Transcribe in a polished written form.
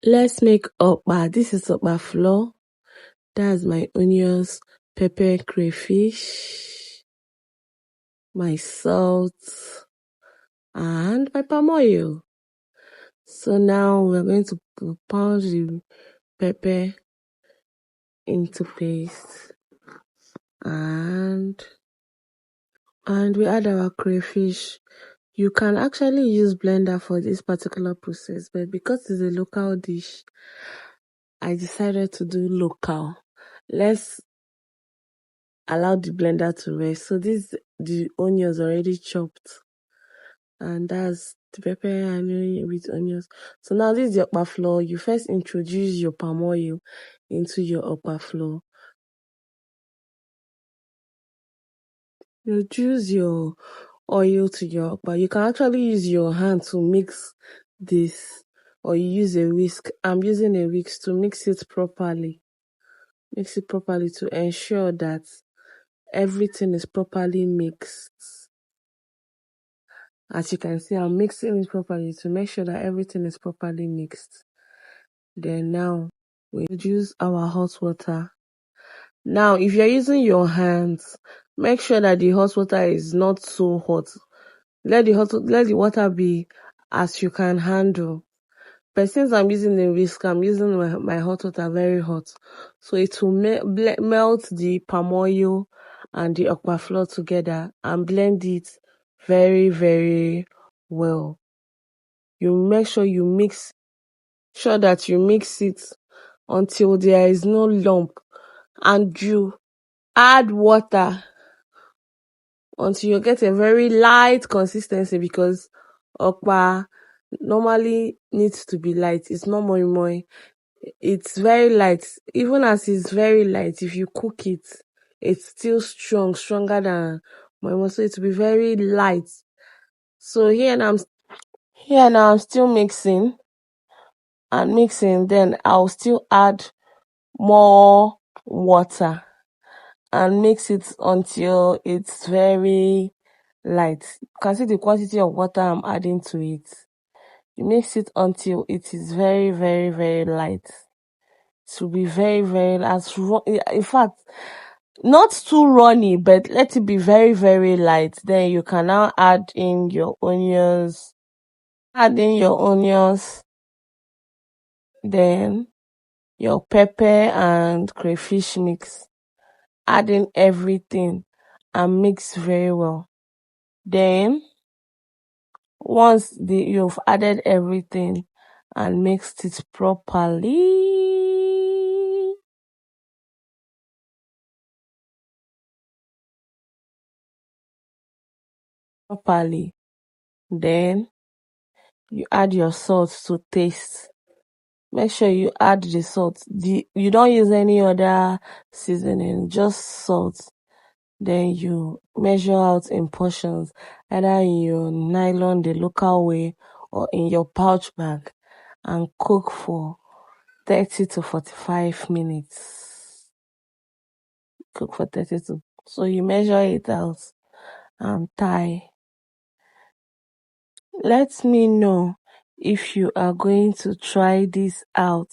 Let's make okpa. This is okpa flour. That's my onions, pepper, crayfish, my salt, and my palm oil. So now we're going to pound the pepper into paste, and we add our crayfish. You can actually use blender for this particular process, but because it's a local dish, I decided to do local. Let's allow the blender to rest. So the onions already chopped, and that's the pepper and with onions. So now this is your okpa flour. You first introduce your palm oil into your okpa flour. You introduce your oil to your okpa. You can actually use your hand to mix this, or you use a whisk. I'm using a whisk to mix it properly. Mix it properly to ensure that everything is properly mixed. As you can see, I'm mixing it properly to make sure that everything is properly mixed. Then now we introduce our hot water. Now, if you're using your hands, make sure that the hot water is not so hot. Let the water be as you can handle. But since I'm using a whisk, I'm using my hot water very hot, so it will melt the palm oil and the okpa flour together and blend it very, very well. You make sure that you mix it until there is no lump, and you add water until you get a very light consistency, because okpa normally needs to be light. It's not moi. It's very light. Even as it's very light, if you cook it, it's still stronger than moi. So it will be very light. So here now I'm still mixing and mixing. Then I'll still add more water and mix it until it's very light. You can see the quantity of water I'm adding to it. You mix it until it is very, very, very light. It will be very, very, in fact, not too runny, but let it be very, very light. Then you can now add in your onions. Then your pepper and crayfish mix. Add in everything and mix very well. Then once you've added everything and mixed it properly, then you add your salt to taste. Make sure you add the salt. You don't use any other seasoning, just salt. Then you measure out in portions, either in your nylon, the local way, or in your pouch bag, and cook for 30 to 45 minutes. Cook for 30 to... So you measure it out and tie. Let me know if you are going to try this out.